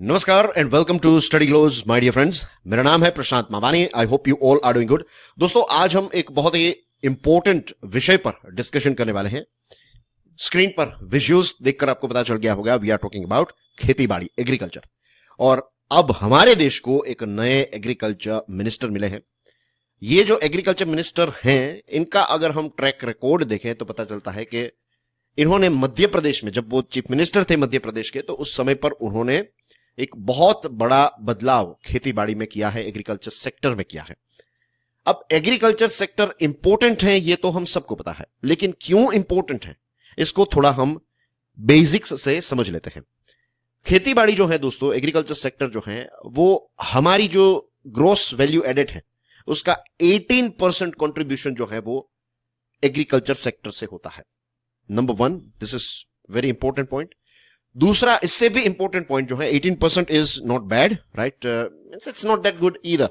नमस्कार and welcome to Study Glows my dear friends. मेरा नाम है Prashant Mavani. I hope you all are doing good. दोस्तों, आज हम एक बहुत ही इंपॉर्टेंट विषय पर डिस्कशन करने वाले हैं। स्क्रीन पर विजुअल्स देखकर आपको पता चल गया होगा, वी आर टॉकिंग अबाउट खेती बाड़ी, एग्रीकल्चर। और अब हमारे देश को एक नए एग्रीकल्चर मिनिस्टर मिले हैं। ये जो एग्रीकल्चर मिनिस्टर हैं, इनका अगर हम ट्रैक रिकॉर्ड देखें तो पता चलता है कि इन्होंने मध्य प्रदेश में, जब वो चीफ मिनिस्टर थे मध्य प्रदेश के, तो उस समय पर उन्होंने एक बहुत बड़ा बदलाव खेतीबाड़ी में किया है, एग्रीकल्चर सेक्टर में किया है। अब एग्रीकल्चर सेक्टर इंपॉर्टेंट है, ये तो हम सबको पता है, लेकिन क्यों इंपॉर्टेंट है इसको थोड़ा हम बेसिक्स से समझ लेते हैं। खेतीबाड़ी जो है दोस्तों, एग्रीकल्चर सेक्टर जो है, वो हमारी जो ग्रोस वैल्यू एडेड है उसका 18% कंट्रीब्यूशन जो है वो एग्रीकल्चर सेक्टर से होता है। Number one, this is very important point. दूसरा, इससे भी इंपॉर्टेंट पॉइंट जो है, 18% is not bad, right, it's not that good either.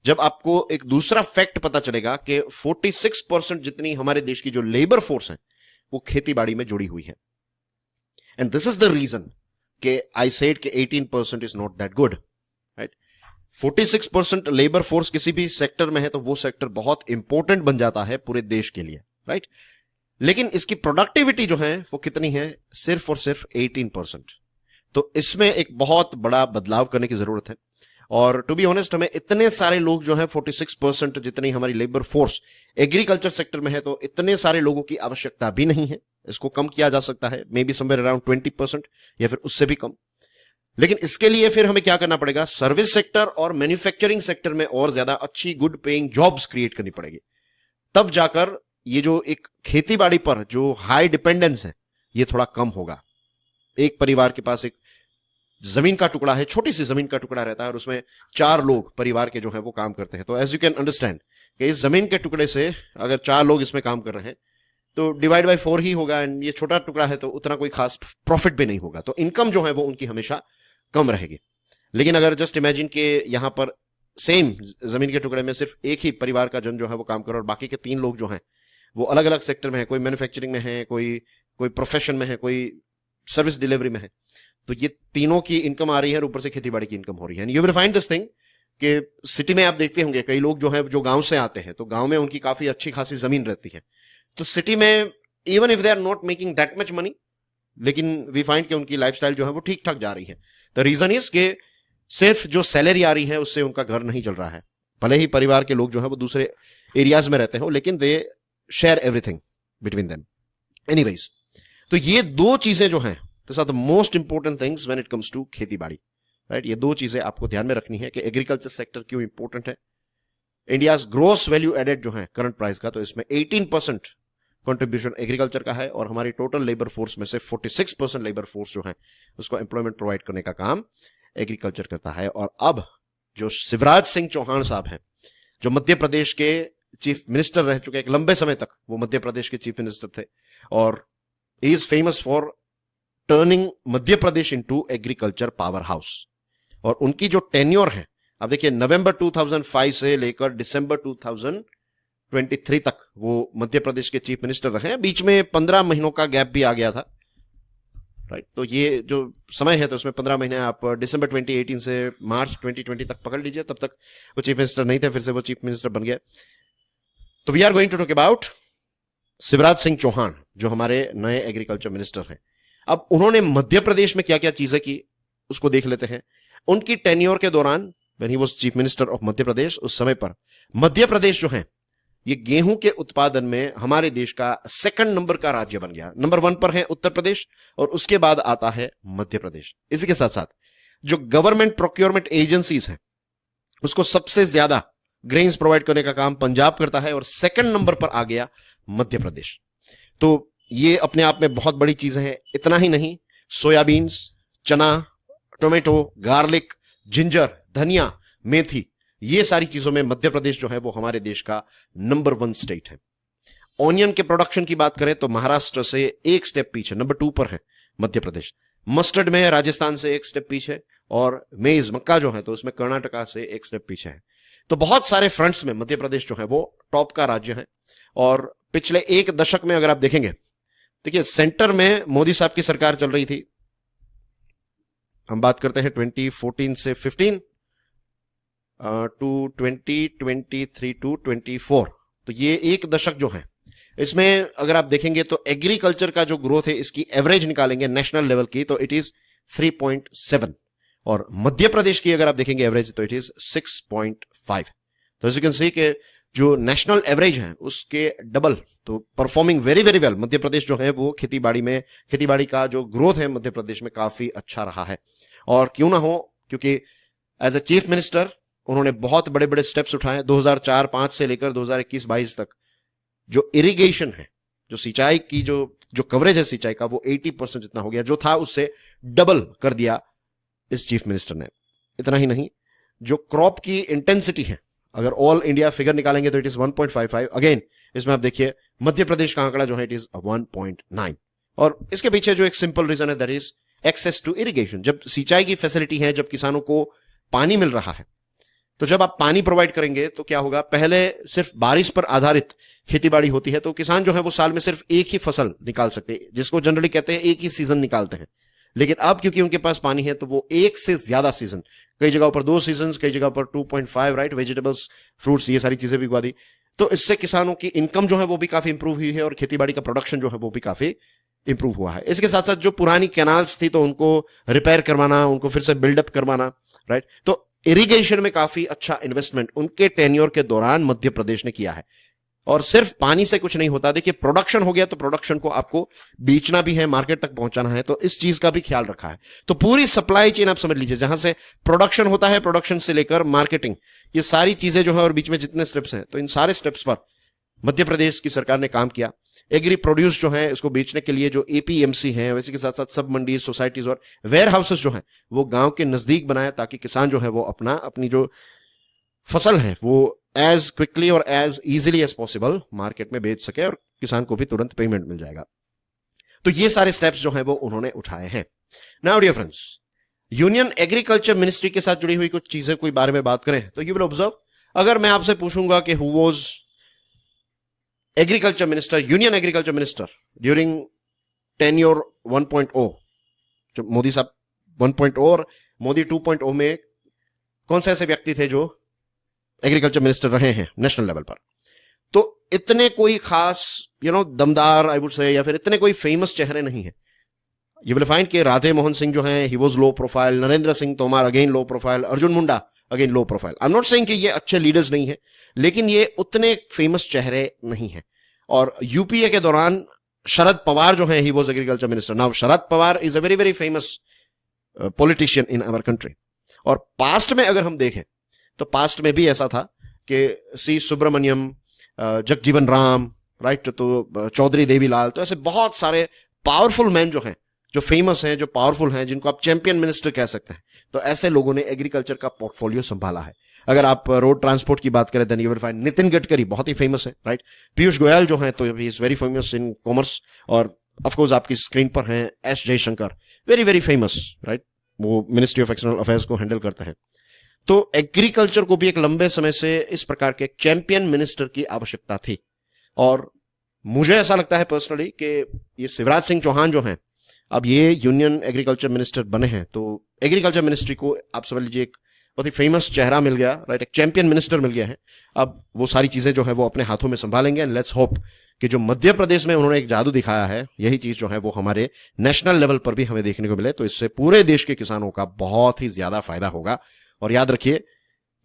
जब आपको एक दूसरा फैक्ट पता चलेगा कि 46% जितनी हमारे देश की जो लेबर फोर्स है वो खेतीबाड़ी में जुड़ी हुई है। And this is the reason कि आई सेड कि 18% is not that good, right. 46% labour force किसी भी सेक्टर में है तो वो सेक्टर बहुत इंपॉर्टेंट बन जाता है पूरे देश के लिए, राइट। लेकिन इसकी प्रोडक्टिविटी जो है वो कितनी है? सिर्फ और सिर्फ 18%। तो इसमें एक बहुत बड़ा बदलाव करने की जरूरत है। और टू बी ऑनेस्ट, हमें इतने सारे लोग जो है, 46% जितनी हमारी लेबर फोर्स एग्रीकल्चर सेक्टर में है, तो इतने सारे लोगों की आवश्यकता भी नहीं है। इसको कम किया जा सकता है, मे बी समवेयर अराउंड 20% या फिर उससे भी कम। लेकिन इसके लिए फिर हमें क्या करना पड़ेगा? सर्विस सेक्टर और मैन्युफैक्चरिंग सेक्टर में और ज्यादा अच्छी गुड पेइंग जॉब्स क्रिएट करनी पड़ेगी। तब जाकर ये जो एक खेतीबाड़ी पर जो हाई डिपेंडेंस है ये थोड़ा कम होगा। एक परिवार के पास एक जमीन का टुकड़ा है, छोटी सी जमीन का टुकड़ा रहता है, और उसमें 4 लोग परिवार के जो है वो काम करते हैं। तो एज यू कैन अंडरस्टैंड कि इस जमीन के टुकड़े से अगर 4 लोग इसमें काम कर रहे हैं तो डिवाइड बाय 4 ही होगा। एंड ये छोटा टुकड़ा है तो उतना कोई खास प्रॉफिट भी नहीं होगा, तो इनकम जो है वो उनकी हमेशा कम रहेगी। लेकिन अगर जस्ट इमेजिन के यहां पर सेम जमीन के टुकड़े में सिर्फ एक ही परिवार का जन जो है वो काम करे और बाकी के 3 लोग जो हैं वो अलग अलग सेक्टर में है, कोई मैन्युफैक्चरिंग में है, कोई प्रोफेशन में है, कोई सर्विस डिलीवरी में है, तो ये तीनों की इनकम आ रही है और ऊपर से खेतीबाड़ी की इनकम हो रही है। You will find this thing कि सिटी में आप देखते होंगे कई लोग जो है जो गांव से आते हैं, तो गांव में उनकी काफी अच्छी खासी जमीन रहती है। तो सिटी में even if they are not making that much money, लेकिन वी फाइंड कि उनकी लाइफस्टाइल जो है वो ठीक ठाक जा रही है। द रीजन इज कि सिर्फ जो सैलरी आ रही है उससे उनका घर नहीं चल रहा है। भले ही परिवार के लोग जो है वो दूसरे एरियाज में रहते हो, लेकिन they share everything between them. Anyways, तो ये 2 चीजें जो हैं, this are the most important things when it comes to खेतीबाड़ी, राइट। ये 2 चीजें आपको ध्यान में रखनी है कि एग्रीकल्चर सेक्टर क्यों इंपॉर्टेंट है। इंडियाज ग्रोस वैल्यू एडेड जो है करंट प्राइस का, तो इसमें 18% कंट्रीब्यूशन एग्रीकल्चर का है, और हमारी टोटल लेबर फोर्स में से 46% लेबर फोर्स जो है उसको एम्प्लॉयमेंट प्रोवाइड करने का काम एग्रीकल्चर करता है। और अब जो शिवराज सिंह चौहान साहब हैं, जो मध्य प्रदेश के चीफ मिनिस्टर रह चुके, एक लंबे समय तक वो मध्य प्रदेश के चीफ मिनिस्टर थे, और he is famous for turning Madhya Pradesh into agriculture power house. और उनकी जो टेन्योर है, अब देखिए, नवंबर 2005 से लेकर दिसंबर 2023 तक वो मध्य प्रदेश के चीफ मिनिस्टर रहे। बीच में 15 महीनों का गैप भी आ गया था, राइट। तो ये जो समय है तो उसमें 15 महीने आप दिसंबर 2018 से मार्च 2020 तक पकड़ लीजिए, तब तक वो चीफ मिनिस्टर नहीं थे, फिर से वो चीफ मिनिस्टर बन गए। तो we are going to talk about Shivraj Singh Chouhan, जो हमारे नए एग्रीकल्चर मिनिस्टर हैं। अब उन्होंने मध्य प्रदेश में क्या क्या चीजें की उसको देख लेते हैं। उनकी टेन्योर के दौरान, when he was chief minister of Madhya Pradesh, उस समय पर मध्य प्रदेश जो है ये गेहूं के उत्पादन में हमारे देश का 2nd नंबर का राज्य बन गया। नंबर 1 पर है उत्तर प्रदेश और उसके बाद आता है मध्य प्रदेश। इसी के साथ साथ जो गवर्नमेंट प्रोक्योरमेंट एजेंसीज हैं उसको सबसे ज्यादा ग्रेन्स प्रोवाइड करने का काम पंजाब करता है, और 2nd नंबर पर आ गया मध्य प्रदेश। तो ये अपने आप में बहुत बड़ी चीजें हैं। इतना ही नहीं, सोयाबीन्स, चना, टोमेटो, गार्लिक, जिंजर, धनिया, मेथी, ये सारी चीजों में मध्य प्रदेश जो है वो हमारे देश का नंबर 1 स्टेट है। ऑनियन के प्रोडक्शन की बात करें तो महाराष्ट्र से एक स्टेप पीछे, नंबर 2 पर है मध्य प्रदेश। मस्टर्ड में राजस्थान से एक स्टेप पीछे, और मेज, मक्का जो है तो उसमें कर्नाटका से एक स्टेप पीछे है। तो बहुत सारे फ्रंट्स में मध्य प्रदेश जो है वो टॉप का राज्य है। और पिछले 1 दशक में अगर आप देखेंगे, देखिए, सेंटर में मोदी साहब की सरकार चल रही थी, हम बात करते हैं 2014 से 15 टू 2023 टू 24, तो ये एक दशक जो है, इसमें अगर आप देखेंगे तो एग्रीकल्चर का जो ग्रोथ है इसकी एवरेज निकालेंगे नेशनल लेवल की तो इट इज 3.7, और मध्य प्रदेश की अगर आप देखेंगे एवरेज तो इट इज 6.5। तो एज यू कैन सी कि जो नेशनल एवरेज है उसके डबल, तो performing very very well Madhya Pradesh जो है वो खेती बाड़ी का जो ग्रोथ है मध्य प्रदेश में काफी अच्छा रहा है। और क्यों ना हो, क्योंकि एज ए चीफ मिनिस्टर उन्होंने बहुत बड़े बड़े स्टेप्स उठाए। 2004-5 से लेकर 2021-22 तक जो इरिगेशन है, जो सिंचाई की जो कवरेज है सिंचाई का, वो 80% जितना हो गया, जो था उससे डबल कर दिया इस चीफ मिनिस्टर ने। इतना ही नहीं, जो क्रॉप की इंटेंसिटी है, अगर ऑल इंडिया फिगर निकालेंगे तो इट इज 1.55। अगेन इसमें आप देखिए मध्य प्रदेश का आंकड़ा जो है इट इज 1.9, और इसके पीछे जो एक सिंपल रीजन है that is access to irrigation. जब सिंचाई की फैसिलिटी है, जब किसानों को पानी मिल रहा है, तो जब आप पानी प्रोवाइड करेंगे तो क्या होगा, पहले सिर्फ बारिश पर आधारित खेतीबाड़ी होती है, तो किसान जो है वो साल में सिर्फ एक ही फसल निकाल सकते हैं, जिसको जनरली कहते हैं एक ही सीजन निकालते हैं। लेकिन अब क्योंकि उनके पास पानी है तो वो एक से ज्यादा सीजन, कई जगहों पर 2 सीजन, कई जगह पर 2.5, राइट, वेजिटेबल्स, फ्रूट्स, ये सारी चीजें भी उगा दी। तो इससे किसानों की इनकम जो है वो भी काफी इंप्रूव हुई है और खेतीबाड़ी का प्रोडक्शन जो है वो भी काफी इंप्रूव हुआ है। इसके साथ साथ जो पुरानी कैनाल्स थी तो उनको रिपेयर करवाना, उनको फिर से बिल्डअप करवाना, राइट, तो इरिगेशन में काफी अच्छा इन्वेस्टमेंट उनके टेन्योर के दौरान मध्य प्रदेश ने किया है। और सिर्फ पानी से कुछ नहीं होता, देखिए प्रोडक्शन हो गया तो प्रोडक्शन को आपको बेचना भी है, मार्केट तक पहुंचाना है, तो इस चीज का भी ख्याल रखा है। तो पूरी सप्लाई चेन आप समझ लीजिए, जहां से प्रोडक्शन होता है, प्रोडक्शन से लेकर मार्केटिंग, ये सारी चीजें जो है, और बीच में जितने स्टेप्स हैं, तो इन सारे स्टेप्स पर मध्य प्रदेश की सरकार ने काम किया। एग्री प्रोड्यूस जो है इसको बेचने के लिए जो एपीएमसी है, वैसे के साथ साथ सब मंडी, सोसाइटीज और वेयर हाउसेस जो है वो गांव के नजदीक बनाया, ताकि किसान जो है वो अपनी जो फसल है वो एज क्विकली और as easily as possible market में बेच सके और किसान को भी तुरंत पेमेंट मिल जाएगा। तो ये सारे स्टेप्स जो है वो उन्होंने उठाए हैं। Now dear friends, union agriculture ministry के साथ जुड़ी हुई कुछ चीजें कोई बारे में बात करें तो यू विल ऑब्जर्व, अगर मैं आपसे पूछूंगा कि who was agriculture minister, union agriculture minister during tenure 1.0, जो मोदी साहब 1.0 और मोदी 2.0 में कौन से ऐसे व्यक्ति थे जो एग्रीकल्चर मिनिस्टर रहे हैं नेशनल लेवल पर, तो इतने कोई खास दमदार आई वुड से, या फिर इतने कोई फेमस चेहरे नहीं है। यू विल फाइंड कि राधे मोहन सिंह जो हैं he was low profile, Narendra Singh Tomar again low profile, Arjun Munda again low profile. I am not saying कि ये अच्छे लीडर्स नहीं है, लेकिन ये उतने फेमस चेहरे नहीं है। और यूपीए के दौरान शरद पवार जो है he was agriculture minister. Now Sharad Pawar is a very very famous politician in our country. और पास्ट में अगर हम देखें तो पास्ट में भी ऐसा था कि सी सुब्रमण्यम, जगजीवन राम, राइट, तो चौधरी देवीलाल, तो ऐसे बहुत सारे पावरफुल मैन जो हैं, जो फेमस हैं, जो पावरफुल हैं, जिनको आप चैंपियन मिनिस्टर कह सकते हैं, तो ऐसे लोगों ने एग्रीकल्चर का पोर्टफोलियो संभाला है। अगर आप रोड ट्रांसपोर्ट की बात करें then you will find Nitin Gadkari बहुत ही फेमस है, राइट। पीयूष गोयल जो है तो he is very famous in commerce, और ऑफ कोर्स आपकी स्क्रीन पर हैं S Jaishankar, very very famous, right, वो मिनिस्ट्री ऑफ एक्सटर्नल अफेयर्स को हैंडल करते हैं। तो एग्रीकल्चर को भी एक लंबे समय से इस प्रकार के चैंपियन मिनिस्टर की आवश्यकता थी। और मुझे ऐसा लगता है पर्सनली कि ये शिवराज सिंह चौहान जो हैं, अब ये यूनियन एग्रीकल्चर मिनिस्टर बने हैं, तो एग्रीकल्चर मिनिस्ट्री को आप समझ लीजिए एक बहुत ही फेमस चेहरा मिल गया, राइट, एक चैंपियन मिनिस्टर मिल गया है। अब वो सारी चीजें जो है वो अपने हाथों में संभालेंगे। एंड लेट्स होप कि जो मध्य प्रदेश में उन्होंने एक जादू दिखाया है, यही चीज जो है वो हमारे नेशनल लेवल पर भी हमें देखने को मिले, तो इससे पूरे देश के किसानों का बहुत ही ज्यादा फायदा होगा। और याद रखिए,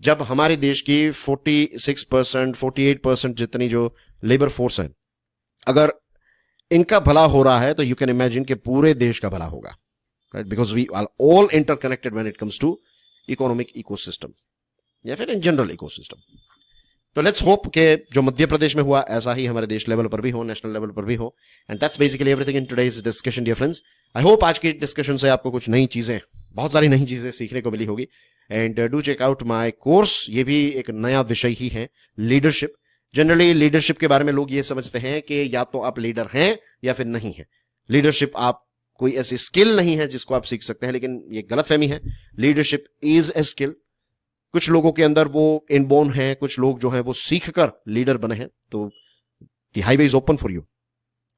जब हमारे देश की 46%, 48% जितनी जो लेबर फोर्स है, अगर इनका भला हो रहा है तो यू कैन इमेजिन कि पूरे देश का भला होगा, right, because we are all interconnected when it comes to economic ecosystem या फिर इन जनरल इकोसिस्टम। तो लेट्स होप कि जो मध्य प्रदेश में हुआ ऐसा ही हमारे देश लेवल पर भी हो, नेशनल लेवल पर भी हो। And that's basically everything in today's discussion dear friends. I hope आज की डिस्कशन से आपको कुछ नई चीजें, बहुत सारी नई चीजें सीखने को मिली होगी। And do check out my course, ये भी एक नया विषय ही है, लीडरशिप। जनरली लीडरशिप के बारे में लोग ये समझते हैं कि या तो आप लीडर हैं या फिर नहीं है। लीडरशिप आप कोई ऐसी स्किल नहीं है जिसको आप सीख सकते हैं, लेकिन ये गलतफहमी है। Leadership is a skill. कुछ लोगों के अंदर वो इनबोर्न है, कुछ लोग जो हैं वो सीख कर लीडर बने हैं। तो the highway is open for you.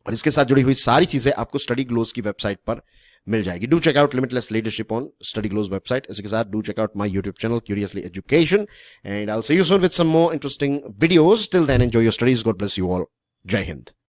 और इसके साथ जुड़ी हुई सारी चीजें आपको स्टडी ग्लोज की वेबसाइट पर मिल जाएगी. Do check out limitless leadership on study glows website. इसी के साथ do check out my YouTube channel curiously education, and I will see you soon with some more interesting videos. Till then enjoy your studies. God bless you all. Jai Hind.